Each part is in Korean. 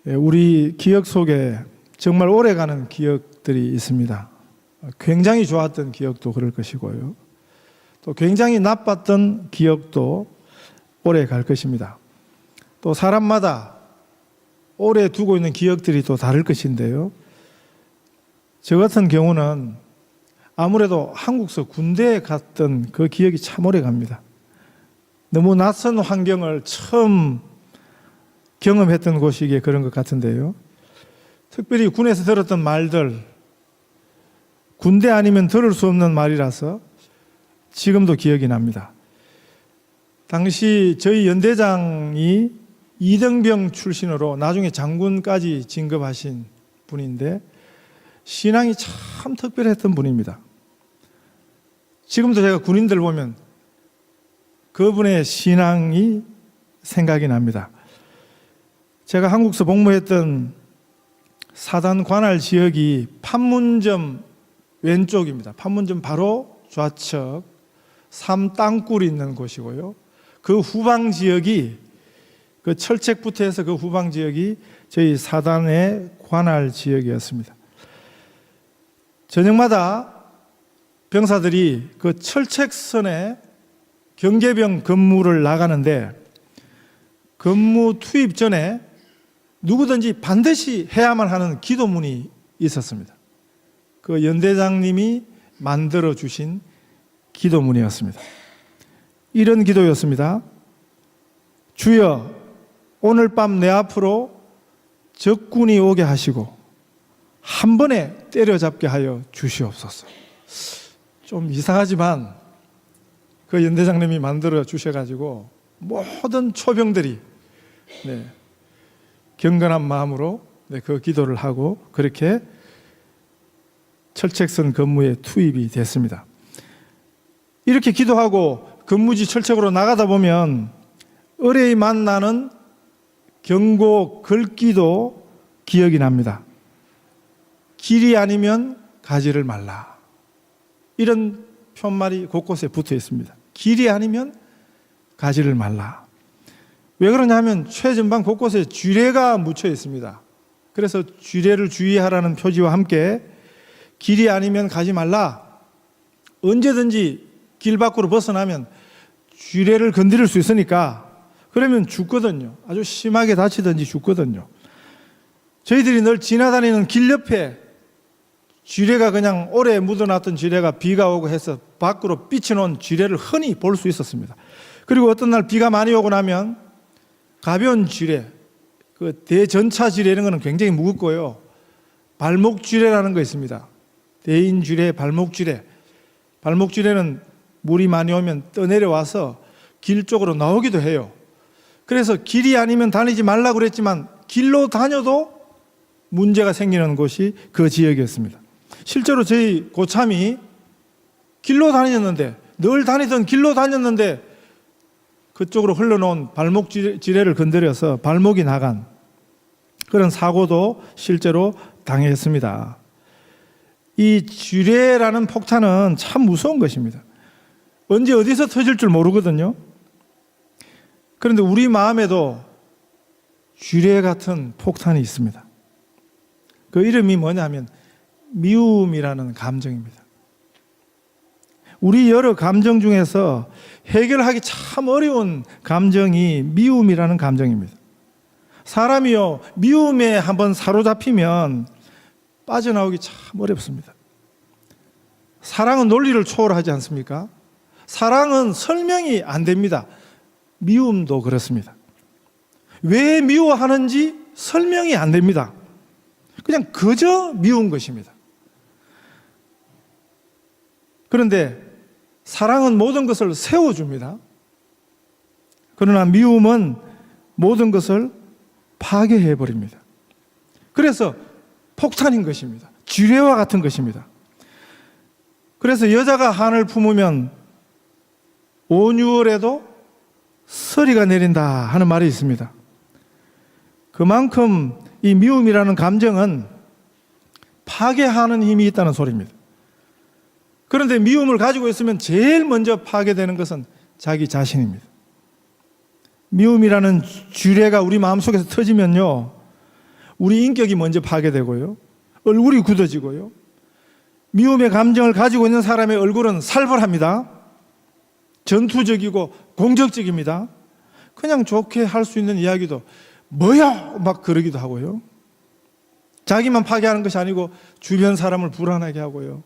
우리 기억 속에 정말 오래가는 기억들이 있습니다. 굉장히 좋았던 기억도 그럴 것이고요. 또 굉장히 나빴던 기억도 오래 갈 것입니다. 또 사람마다 오래 두고 있는 기억들이 또 다를 것인데요. 저 같은 경우는 아무래도 한국서 군대에 갔던 그 기억이 참 오래 갑니다. 너무 낯선 환경을 처음 경험했던 곳이기에 그런 것 같은데요. 특별히 군에서 들었던 말들, 군대 아니면 들을 수 없는 말이라서 지금도 기억이 납니다. 당시 저희 연대장이 이등병 출신으로 나중에 장군까지 진급하신 분인데 신앙이 참 특별했던 분입니다. 지금도 제가 군인들 보면 그분의 신앙이 생각이 납니다. 제가 한국서 복무했던 사단 관할 지역이 판문점 왼쪽입니다. 판문점 바로 좌측 삼땅굴이 있는 곳이고요. 그 후방 지역이 그 철책부터 해서 그 후방 지역이 저희 사단의 관할 지역이었습니다. 저녁마다 병사들이 그 철책선에 경계병 근무를 나가는데 근무 투입 전에 누구든지 반드시 해야만 하는 기도문이 있었습니다. 그 연대장님이 만들어 주신 기도문이었습니다. 이런 기도였습니다. 주여, 오늘 밤 내 앞으로 적군이 오게 하시고 한 번에 때려잡게 하여 주시옵소서. 좀 이상하지만 그 연대장님이 만들어 주셔가지고 모든 초병들이 경건한 마음으로 그 기도를 하고 그렇게 철책선 근무에 투입이 됐습니다. 이렇게 기도하고 근무지 철책으로 나가다 보면 의뢰에 만나는 경고 글귀도 기억이 납니다. 길이 아니면 가지를 말라. 이런 편말이 곳곳에 붙어 있습니다. 길이 아니면 가지를 말라. 왜 그러냐면 최전방 곳곳에 쥐레가 묻혀 있습니다. 그래서 쥐레를 주의하라는 표지와 함께 길이 아니면 가지 말라. 언제든지 길 밖으로 벗어나면 쥐레를 건드릴 수 있으니까 그러면 죽거든요. 아주 심하게 다치든지 죽거든요. 저희들이 늘 지나다니는 길 옆에 쥐레가 그냥 오래 묻어놨던 쥐레가 비가 오고 해서 밖으로 삐쳐놓은 쥐레를 흔히 볼 수 있었습니다. 그리고 어떤 날 비가 많이 오고 나면 가벼운 쥐레, 그 대전차 쥐레 이런 거는 굉장히 무겁고요. 발목 쥐레라는 거 있습니다. 대인 쥐레, 발목 쥐레. 발목 쥐레는 물이 많이 오면 떠내려와서 길 쪽으로 나오기도 해요. 그래서 길이 아니면 다니지 말라고 그랬지만 길로 다녀도 문제가 생기는 곳이 그 지역이었습니다. 실제로 저희 고참이 길로 다녔는데 늘 다니던 길로 다녔는데 그쪽으로 흘러놓은 발목 지뢰를 건드려서 발목이 나간 그런 사고도 실제로 당했습니다. 이 지뢰라는 폭탄은 참 무서운 것입니다. 언제 어디서 터질 줄 모르거든요. 그런데 우리 마음에도 지뢰 같은 폭탄이 있습니다. 그 이름이 뭐냐면 미움이라는 감정입니다. 우리 여러 감정 중에서 해결하기 참 어려운 감정이 미움이라는 감정입니다. 사람이요, 미움에 한번 사로잡히면 빠져나오기 참 어렵습니다. 사랑은 논리를 초월하지 않습니까? 사랑은 설명이 안 됩니다. 미움도 그렇습니다. 왜 미워하는지 설명이 안 됩니다. 그냥 그저 미운 것입니다. 그런데 사랑은 모든 것을 세워줍니다. 그러나 미움은 모든 것을 파괴해버립니다. 그래서 폭탄인 것입니다. 쥐레와 같은 것입니다. 그래서 여자가 한을 품으면 5,6월에도 서리가 내린다 하는 말이 있습니다. 그만큼 이 미움이라는 감정은 파괴하는 힘이 있다는 소리입니다. 그런데 미움을 가지고 있으면 제일 먼저 파괴되는 것은 자기 자신입니다. 미움이라는 쥐레가 우리 마음속에서 터지면요, 우리 인격이 먼저 파괴되고요. 얼굴이 굳어지고요. 미움의 감정을 가지고 있는 사람의 얼굴은 살벌합니다. 전투적이고 공격적입니다. 그냥 좋게 할 수 있는 이야기도 뭐야? 막 그러기도 하고요. 자기만 파괴하는 것이 아니고 주변 사람을 불안하게 하고요.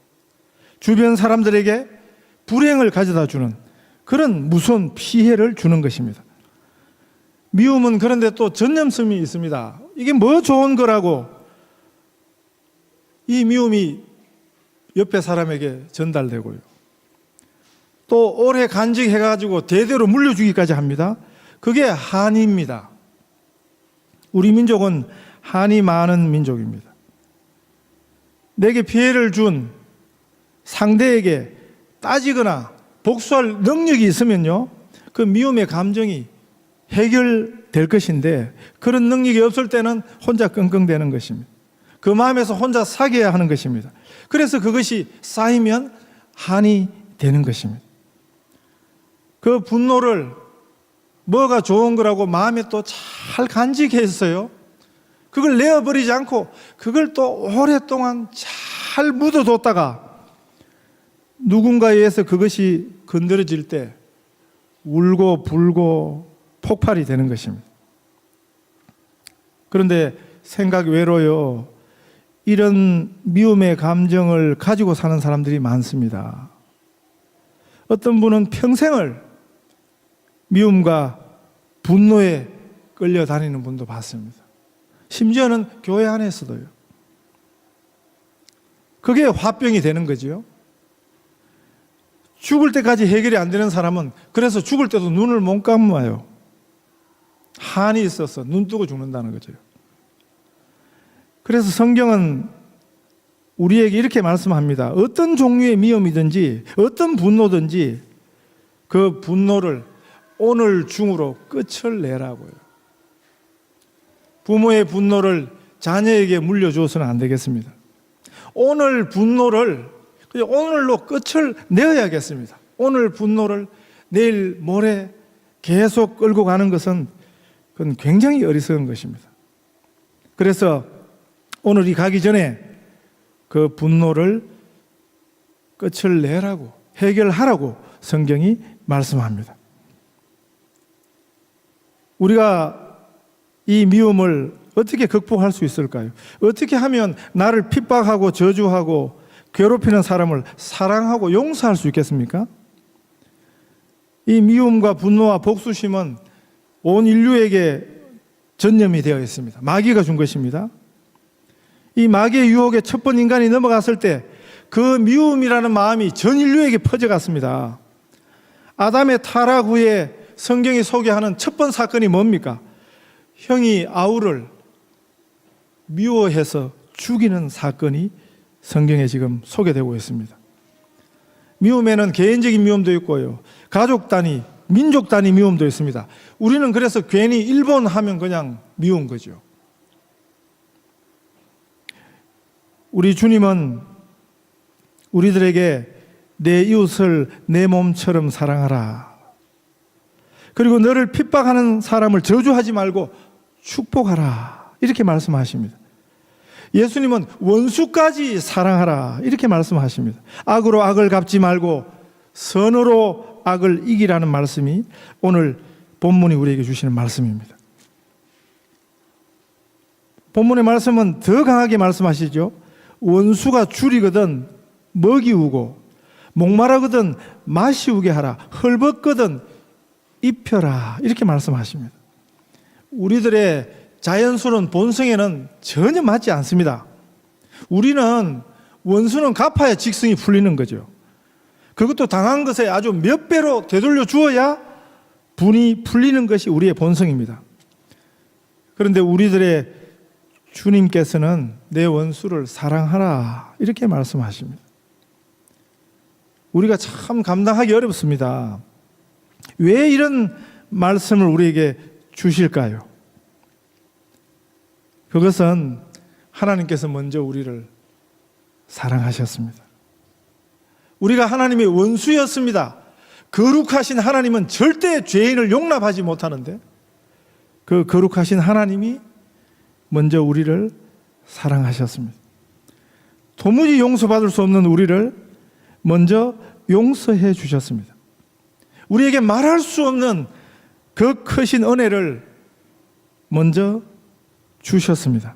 주변 사람들에게 불행을 가져다 주는 그런 무서운 피해를 주는 것입니다. 미움은 그런데 또 전념성이 있습니다. 이게 뭐 좋은 거라고 이 미움이 옆에 사람에게 전달되고요. 또 오래 간직해가지고 대대로 물려주기까지 합니다. 그게 한의입니다. 우리 민족은 한이 많은 민족입니다. 내게 피해를 준 상대에게 따지거나 복수할 능력이 있으면요, 그 미움의 감정이 해결될 것인데 그런 능력이 없을 때는 혼자 끙끙대는 것입니다. 그 마음에서 혼자 사귀어야 하는 것입니다. 그래서 그것이 쌓이면 한이 되는 것입니다. 그 분노를 뭐가 좋은 거라고 마음에 또 잘 간직했어요. 그걸 내어버리지 않고 그걸 또 오랫동안 잘 묻어뒀다가 누군가에 의해서 그것이 건드려질 때 울고 불고 폭발이 되는 것입니다. 그런데 생각 외로요, 이런 미움의 감정을 가지고 사는 사람들이 많습니다. 어떤 분은 평생을 미움과 분노에 끌려다니는 분도 봤습니다. 심지어는 교회 안에서도요. 그게 화병이 되는 거지요. 죽을 때까지 해결이 안 되는 사람은 그래서 죽을 때도 눈을 못 감아요. 한이 있어서 눈 뜨고 죽는다는 거죠. 그래서 성경은 우리에게 이렇게 말씀합니다. 어떤 종류의 미움이든지 어떤 분노든지 그 분노를 오늘 중으로 끝을 내라고요. 부모의 분노를 자녀에게 물려줘서는 안 되겠습니다. 오늘 분노를 오늘로 끝을 내어야겠습니다. 오늘 분노를 내일 모레 계속 끌고 가는 것은 그건 굉장히 어리석은 것입니다. 그래서 오늘이 가기 전에 그 분노를 끝을 내라고, 해결하라고 성경이 말씀합니다. 우리가 이 미움을 어떻게 극복할 수 있을까요? 어떻게 하면 나를 핍박하고 저주하고 괴롭히는 사람을 사랑하고 용서할 수 있겠습니까? 이 미움과 분노와 복수심은 온 인류에게 전염이 되어 있습니다. 마귀가 준 것입니다. 이 마귀의 유혹에 첫 번 인간이 넘어갔을 때 그 미움이라는 마음이 전 인류에게 퍼져갔습니다. 아담의 타락 후에 성경이 소개하는 첫 번 사건이 뭡니까? 형이 아우를 미워해서 죽이는 사건이 성경에 지금 소개되고 있습니다. 미움에는 개인적인 미움도 있고요, 가족 단위, 민족 단위 미움도 있습니다. 우리는 그래서 괜히 일본 하면 그냥 미운 거죠. 우리 주님은 우리들에게 내 이웃을 내 몸처럼 사랑하라, 그리고 너를 핍박하는 사람을 저주하지 말고 축복하라, 이렇게 말씀하십니다. 예수님은 원수까지 사랑하라, 이렇게 말씀하십니다. 악으로 악을 갚지 말고 선으로 악을 이기라는 말씀이 오늘 본문이 우리에게 주시는 말씀입니다. 본문의 말씀은 더 강하게 말씀하시죠. 원수가 줄이거든 먹이우고 목마르거든 마시우게 하라, 헐벗거든 입혀라, 이렇게 말씀하십니다. 우리들의 자연스러운 본성에는 전혀 맞지 않습니다. 우리는 원수는 갚아야 직성이 풀리는 거죠. 그것도 당한 것에 아주 몇 배로 되돌려 주어야 분이 풀리는 것이 우리의 본성입니다. 그런데 우리들의 주님께서는 내 원수를 사랑하라, 이렇게 말씀하십니다. 우리가 참 감당하기 어렵습니다. 왜 이런 말씀을 우리에게 주실까요? 그것은 하나님께서 먼저 우리를 사랑하셨습니다. 우리가 하나님의 원수였습니다. 거룩하신 하나님은 절대 죄인을 용납하지 못하는데 그 거룩하신 하나님이 먼저 우리를 사랑하셨습니다. 도무지 용서받을 수 없는 우리를 먼저 용서해 주셨습니다. 우리에게 말할 수 없는 그 크신 은혜를 먼저 주셨습니다.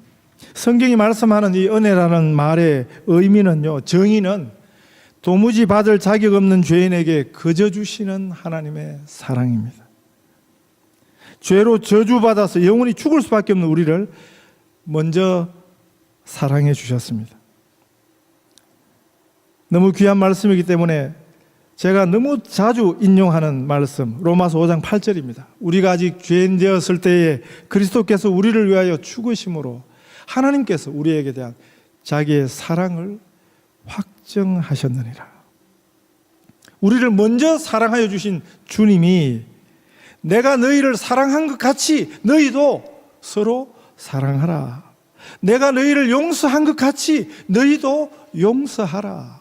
성경이 말씀하는 이 은혜라는 말의 의미는요, 정의는 도무지 받을 자격 없는 죄인에게 거저 주시는 하나님의 사랑입니다. 죄로 저주받아서 영원히 죽을 수밖에 없는 우리를 먼저 사랑해 주셨습니다. 너무 귀한 말씀이기 때문에 제가 너무 자주 인용하는 말씀, 로마서 5장 8절입니다. 우리가 아직 죄인 되었을 때에 그리스도께서 우리를 위하여 죽으심으로 하나님께서 우리에게 대한 자기의 사랑을 확정하셨느니라. 우리를 먼저 사랑하여 주신 주님이 내가 너희를 사랑한 것 같이 너희도 서로 사랑하라. 내가 너희를 용서한 것 같이 너희도 용서하라.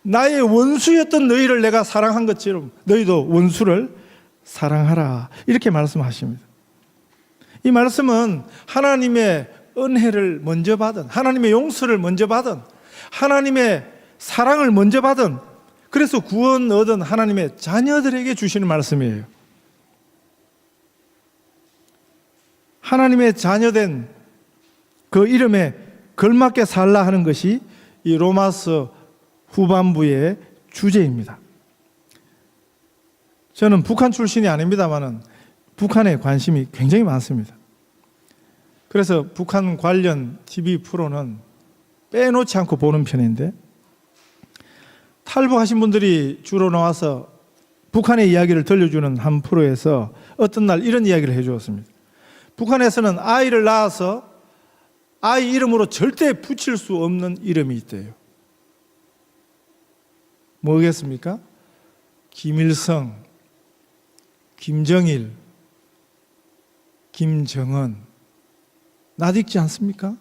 나의 원수였던 너희를 내가 사랑한 것처럼 너희도 원수를 사랑하라. 이렇게 말씀하십니다. 이 말씀은 하나님의 은혜를 먼저 받은, 하나님의 용서를 먼저 받은, 하나님의 사랑을 먼저 받은, 그래서 구원 얻은 하나님의 자녀들에게 주시는 말씀이에요. 하나님의 자녀된 그 이름에 걸맞게 살라 하는 것이 이 로마서 후반부의 주제입니다. 저는 북한 출신이 아닙니다만은 북한에 관심이 굉장히 많습니다. 그래서 북한 관련 TV 프로는 빼놓지 않고 보는 편인데, 탈북하신 분들이 주로 나와서 북한의 이야기를 들려주는 한 프로에서 어떤 날 이런 이야기를 해주었습니다. 북한에서는 아이를 낳아서 아이 이름으로 절대 붙일 수 없는 이름이 있대요. 뭐겠습니까? 김일성, 김정일, 김정은. 낯익지 않습니까?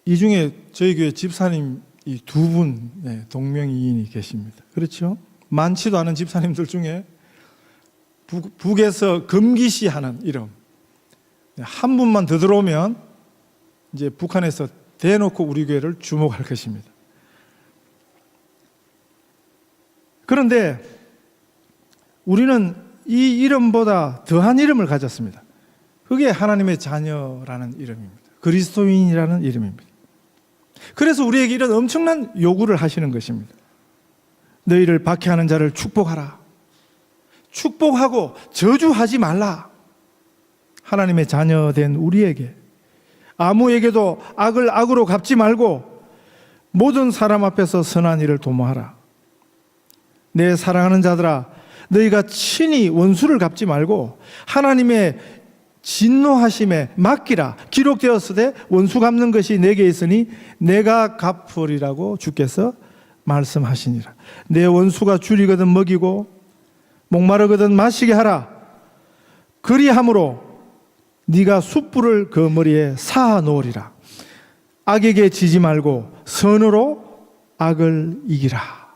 이 중에 저희 교회 집사님 이 두 분 동명이인이 계십니다. 그렇죠? 많지도 않은 집사님들 중에 북에서 금기시 하는 이름 한 분만 더 들어오면 이제 북한에서 대놓고 우리 교회를 주목할 것입니다. 그런데 우리는 이 이름보다 더한 이름을 가졌습니다. 그게 하나님의 자녀라는 이름입니다. 그리스도인이라는 이름입니다. 그래서 우리에게 이런 엄청난 요구를 하시는 것입니다. 너희를 박해하는 자를 축복하라. 축복하고 저주하지 말라. 하나님의 자녀된 우리에게 아무에게도 악을 악으로 갚지 말고 모든 사람 앞에서 선한 일을 도모하라. 내 사랑하는 자들아, 너희가 친히 원수를 갚지 말고 하나님의 진노하심에 맡기라. 기록되었으되 원수 갚는 것이 내게 있으니 내가 갚으리라고 주께서 말씀하시니라. 내 원수가 줄이거든 먹이고 목마르거든 마시게 하라. 그리함으로 네가 숯불을 그 머리에 쌓아 놓으리라. 악에게 지지 말고 선으로 악을 이기라.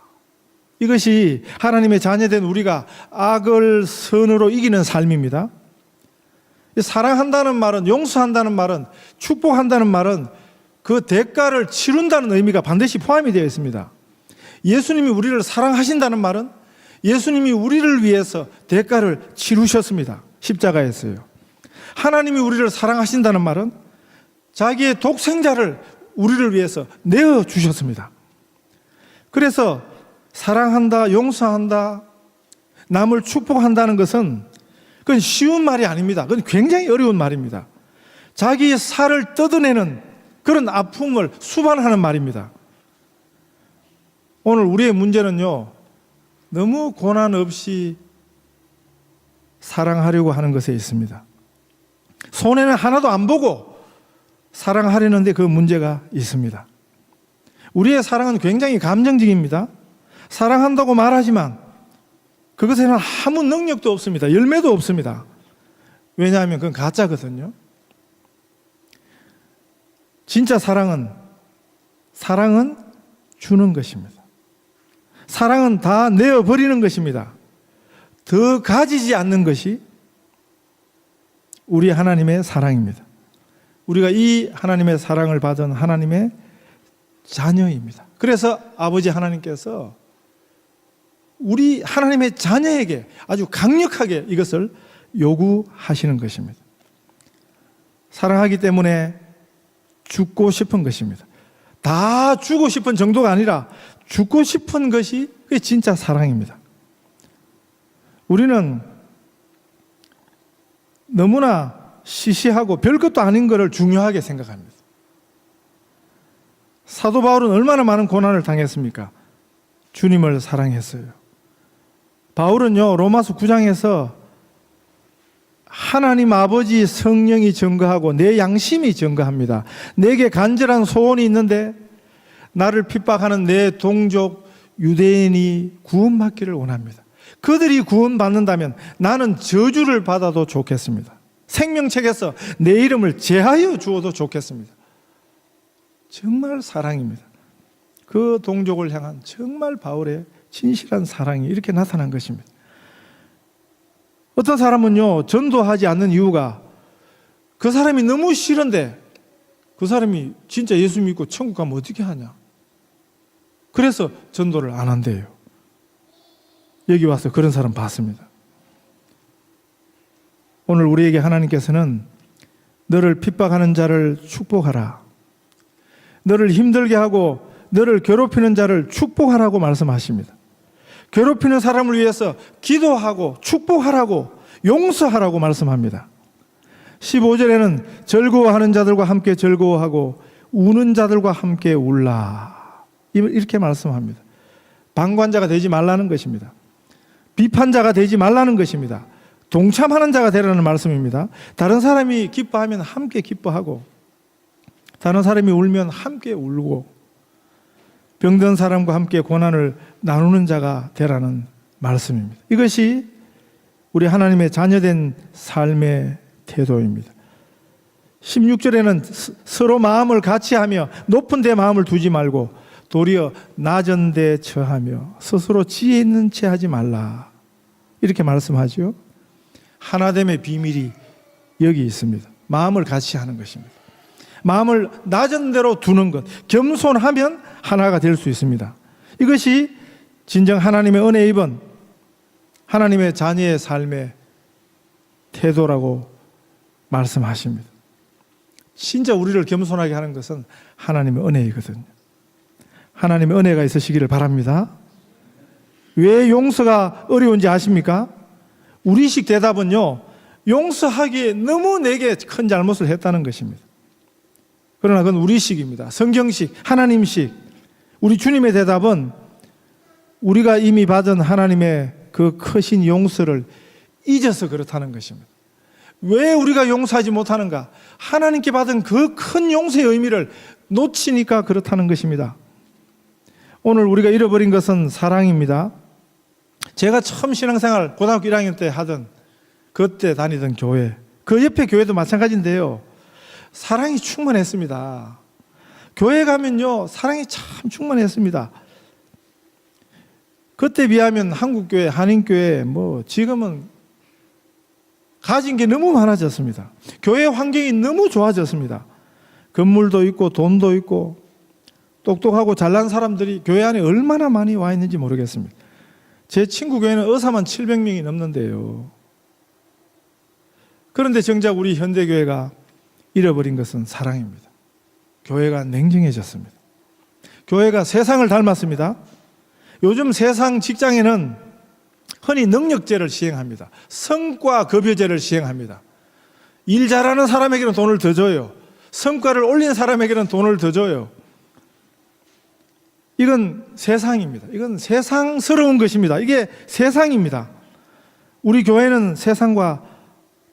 이것이 하나님의 자녀된 우리가 악을 선으로 이기는 삶입니다. 사랑한다는 말은, 용서한다는 말은, 축복한다는 말은 그 대가를 치른다는 의미가 반드시 포함이 되어 있습니다. 예수님이 우리를 사랑하신다는 말은 예수님이 우리를 위해서 대가를 치르셨습니다. 십자가에서요. 하나님이 우리를 사랑하신다는 말은 자기의 독생자를 우리를 위해서 내어주셨습니다. 그래서 사랑한다, 용서한다, 남을 축복한다는 것은 그건 쉬운 말이 아닙니다. 그건 굉장히 어려운 말입니다. 자기의 살을 뜯어내는 그런 아픔을 수반하는 말입니다. 오늘 우리의 문제는요, 너무 고난 없이 사랑하려고 하는 것에 있습니다. 손해는 하나도 안 보고 사랑하려는데 그 문제가 있습니다. 우리의 사랑은 굉장히 감정적입니다. 사랑한다고 말하지만 그것에는 아무 능력도 없습니다. 열매도 없습니다. 왜냐하면 그건 가짜거든요. 진짜 사랑은 주는 것입니다. 사랑은 다 내어버리는 것입니다. 더 가지지 않는 것이 우리 하나님의 사랑입니다. 우리가 이 하나님의 사랑을 받은 하나님의 자녀입니다. 그래서 아버지 하나님께서 우리 하나님의 자녀에게 아주 강력하게 이것을 요구하시는 것입니다. 사랑하기 때문에 죽고 싶은 것입니다. 다 주고 싶은 정도가 아니라 죽고 싶은 것이 그게 진짜 사랑입니다. 우리는 너무나 시시하고 별것도 아닌 것을 중요하게 생각합니다. 사도 바울은 얼마나 많은 고난을 당했습니까? 주님을 사랑했어요. 바울은요, 로마서 9장에서 하나님 아버지 성령이 증거하고 내 양심이 증거합니다. 내게 간절한 소원이 있는데 나를 핍박하는 내 동족 유대인이 구원받기를 원합니다. 그들이 구원받는다면 나는 저주를 받아도 좋겠습니다. 생명책에서 내 이름을 제하여 주어도 좋겠습니다. 정말 사랑입니다. 그 동족을 향한 정말 바울의 진실한 사랑이 이렇게 나타난 것입니다. 어떤 사람은요, 전도하지 않는 이유가 그 사람이 너무 싫은데 그 사람이 진짜 예수 믿고 천국 가면 어떻게 하냐. 그래서 전도를 안 한대요. 여기 와서 그런 사람 봤습니다. 오늘 우리에게 하나님께서는 너를 핍박하는 자를 축복하라. 너를 힘들게 하고 너를 괴롭히는 자를 축복하라고 말씀하십니다. 괴롭히는 사람을 위해서 기도하고 축복하라고 용서하라고 말씀합니다. 15절에는 즐거워하는 자들과 함께 즐거워하고 우는 자들과 함께 울라. 이렇게 말씀합니다. 방관자가 되지 말라는 것입니다. 비판자가 되지 말라는 것입니다. 동참하는 자가 되라는 말씀입니다. 다른 사람이 기뻐하면 함께 기뻐하고 다른 사람이 울면 함께 울고 병든 사람과 함께 고난을 나누는 자가 되라는 말씀입니다. 이것이 우리 하나님의 자녀된 삶의 태도입니다. 16절에는 서로 마음을 같이 하며 높은 데 마음을 두지 말고 도리어 낮은 데 처하며 스스로 지혜 있는 채 하지 말라. 이렇게 말씀하죠. 하나됨의 비밀이 여기 있습니다. 마음을 같이 하는 것입니다. 마음을 낮은 대로 두는 것, 겸손하면 하나가 될 수 있습니다. 이것이 진정 하나님의 은혜 입은 하나님의 자녀의 삶의 태도라고 말씀하십니다. 진짜 우리를 겸손하게 하는 것은 하나님의 은혜이거든요. 하나님의 은혜가 있으시기를 바랍니다. 왜 용서가 어려운지 아십니까? 우리식 대답은요, 용서하기에 너무 내게 큰 잘못을 했다는 것입니다. 그러나 그건 우리식입니다. 성경식, 하나님식. 우리 주님의 대답은 우리가 이미 받은 하나님의 그 크신 용서를 잊어서 그렇다는 것입니다. 왜 우리가 용서하지 못하는가? 하나님께 받은 그 큰 용서의 의미를 놓치니까 그렇다는 것입니다. 오늘 우리가 잃어버린 것은 사랑입니다. 제가 처음 신앙생활 고등학교 1학년 때 하던 그때 다니던 교회, 그 옆에 교회도 마찬가지인데요. 사랑이 충만했습니다. 교회 가면요, 사랑이 참 충만했습니다. 그때 비하면 한국교회, 한인교회, 지금은 가진 게 너무 많아졌습니다. 교회 환경이 너무 좋아졌습니다. 건물도 있고 돈도 있고 똑똑하고 잘난 사람들이 교회 안에 얼마나 많이 와 있는지 모르겠습니다. 제 친구 교회는 의사만 700명이 넘는데요. 그런데 정작 우리 현대교회가 잃어버린 것은 사랑입니다. 교회가 냉정해졌습니다. 교회가 세상을 닮았습니다. 요즘 세상 직장에는 흔히 능력제를 시행합니다. 성과 급여제를 시행합니다. 일 잘하는 사람에게는 돈을 더 줘요. 성과를 올린 사람에게는 돈을 더 줘요. 이건 세상입니다. 이건 세상스러운 것입니다. 이게 세상입니다. 우리 교회는 세상과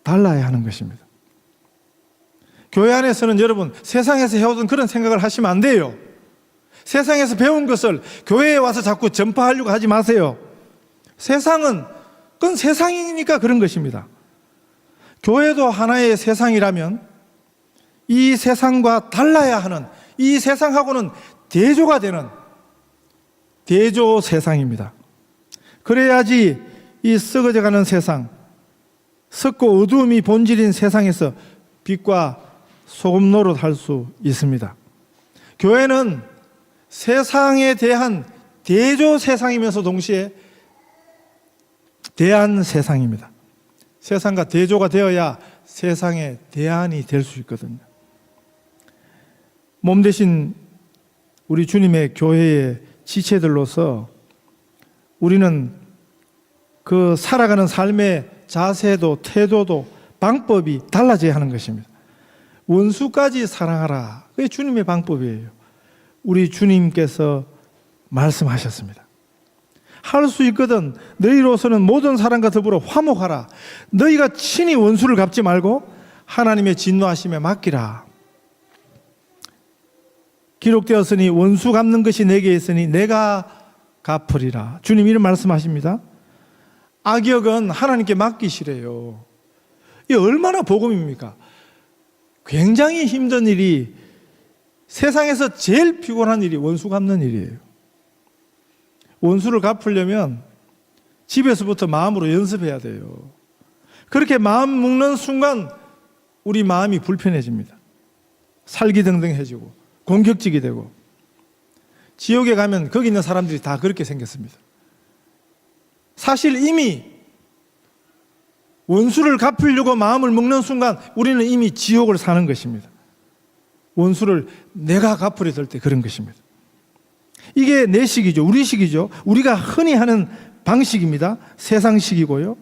달라야 하는 것입니다. 교회 안에서는 여러분 세상에서 해오던 그런 생각을 하시면 안 돼요. 세상에서 배운 것을 교회에 와서 자꾸 전파하려고 하지 마세요. 세상은 그건 세상이니까 그런 것입니다. 교회도 하나의 세상이라면 이 세상과 달라야 하는, 이 세상하고는 대조가 되는 대조 세상입니다. 그래야지 이 썩어져가는 세상, 썩고 어두움이 본질인 세상에서 빛과 소금 노릇 할 수 있습니다. 교회는 세상에 대한 대조 세상이면서 동시에 대안 세상입니다. 세상과 대조가 되어야 세상의 대안이 될 수 있거든요. 몸 대신 우리 주님의 교회의 지체들로서 우리는 그 살아가는 삶의 자세도 태도도 방법이 달라져야 하는 것입니다. 원수까지 사랑하라. 그게 주님의 방법이에요. 우리 주님께서 말씀하셨습니다. 할 수 있거든 너희로서는 모든 사람과 더불어 화목하라. 너희가 친히 원수를 갚지 말고 하나님의 진노하심에 맡기라. 기록되었으니 원수 갚는 것이 내게 있으니 내가 갚으리라. 주님 이런 말씀하십니다. 악역은 하나님께 맡기시래요. 이게 얼마나 복음입니까? 굉장히 힘든 일이, 세상에서 제일 피곤한 일이 원수 갚는 일이에요. 원수를 갚으려면 집에서부터 마음으로 연습해야 돼요. 그렇게 마음 먹는 순간 우리 마음이 불편해집니다. 살기등등해지고 공격적이 되고, 지옥에 가면 거기 있는 사람들이 다 그렇게 생겼습니다. 사실 이미 원수를 갚으려고 마음을 먹는 순간 우리는 이미 지옥을 사는 것입니다. 원수를 내가 갚으려 들 때 그런 것입니다. 이게 내 식이죠. 우리 식이죠. 우리가 흔히 하는 방식입니다. 세상식이고요.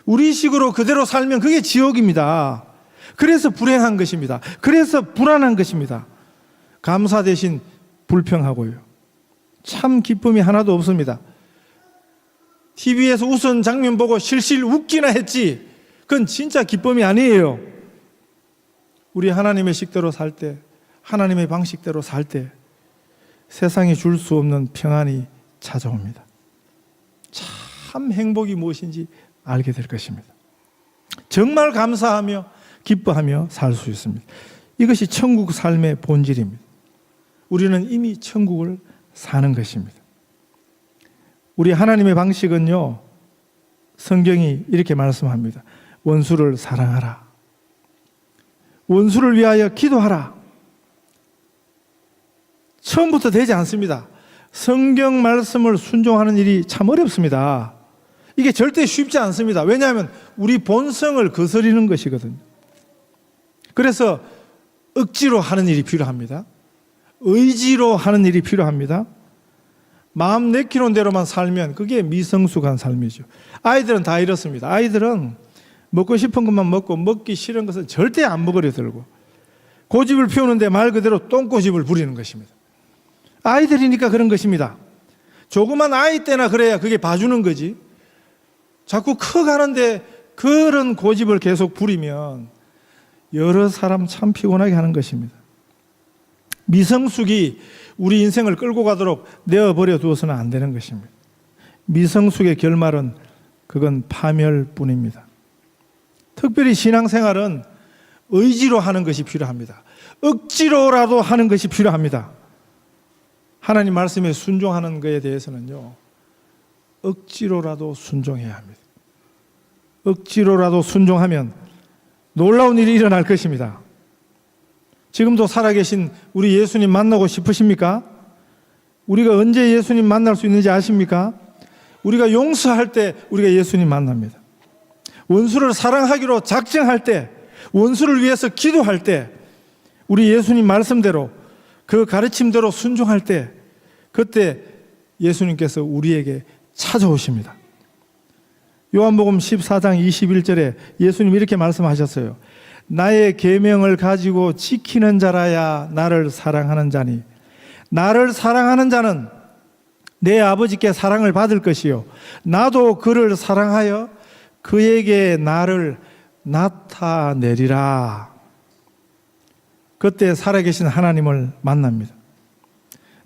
우리 식으로 그대로 살면 그게 지옥입니다. 그래서 불행한 것입니다. 그래서 불안한 것입니다. 감사 대신 불평하고요. 참 기쁨이 하나도 없습니다. TV에서 웃은 장면 보고 실실 웃기나 했지, 그건 진짜 기쁨이 아니에요. 우리 하나님의 식대로 살 때, 하나님의 방식대로 살 때 세상이 줄 수 없는 평안이 찾아옵니다. 참 행복이 무엇인지 알게 될 것입니다. 정말 감사하며 기뻐하며 살 수 있습니다. 이것이 천국 삶의 본질입니다. 우리는 이미 천국을 사는 것입니다. 우리 하나님의 방식은요, 성경이 이렇게 말씀합니다. 원수를 사랑하라. 원수를 위하여 기도하라. 처음부터 되지 않습니다. 성경 말씀을 순종하는 일이 참 어렵습니다. 이게 절대 쉽지 않습니다. 왜냐하면 우리 본성을 거스리는 것이거든요. 그래서 억지로 하는 일이 필요합니다. 의지로 하는 일이 필요합니다. 마음 내키는 대로만 살면 그게 미성숙한 삶이죠. 아이들은 다 이렇습니다. 아이들은 먹고 싶은 것만 먹고 먹기 싫은 것은 절대 안 먹으려 들고, 고집을 피우는데 말 그대로 똥고집을 부리는 것입니다. 아이들이니까 그런 것입니다. 조그만 아이 때나 그래야 그게 봐주는 거지, 자꾸 커가는데 그런 고집을 계속 부리면 여러 사람 참 피곤하게 하는 것입니다. 미성숙이 우리 인생을 끌고 가도록 내어버려 두어서는 안 되는 것입니다. 미성숙의 결말은 그건 파멸뿐입니다. 특별히 신앙생활은 의지로 하는 것이 필요합니다. 억지로라도 하는 것이 필요합니다. 하나님 말씀에 순종하는 것에 대해서는요, 억지로라도 순종해야 합니다. 억지로라도 순종하면 놀라운 일이 일어날 것입니다. 지금도 살아계신 우리 예수님 만나고 싶으십니까? 우리가 언제 예수님 만날 수 있는지 아십니까? 우리가 용서할 때 우리가 예수님 만납니다. 원수를 사랑하기로 작정할 때, 원수를 위해서 기도할 때, 우리 예수님 말씀대로 그 가르침대로 순종할 때, 그때 예수님께서 우리에게 찾아오십니다. 요한복음 14장 21절에 예수님 이렇게 말씀하셨어요. 나의 계명을 가지고 지키는 자라야 나를 사랑하는 자니, 나를 사랑하는 자는 내 아버지께 사랑을 받을 것이요 나도 그를 사랑하여 그에게 나를 나타내리라. 그때 살아계신 하나님을 만납니다.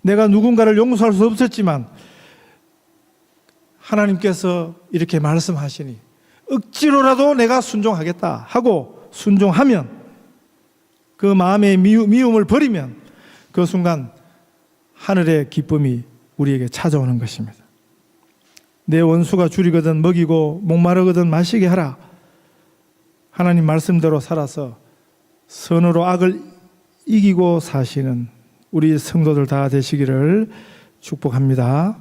내가 누군가를 용서할 수 없었지만 하나님께서 이렇게 말씀하시니 억지로라도 내가 순종하겠다 하고 순종하면, 그 마음의 미움을 버리면 그 순간 하늘의 기쁨이 우리에게 찾아오는 것입니다. 내 원수가 줄이거든 먹이고 목마르거든 마시게 하라. 하나님 말씀대로 살아서 선으로 악을 이기고 사시는 우리 성도들 다 되시기를 축복합니다.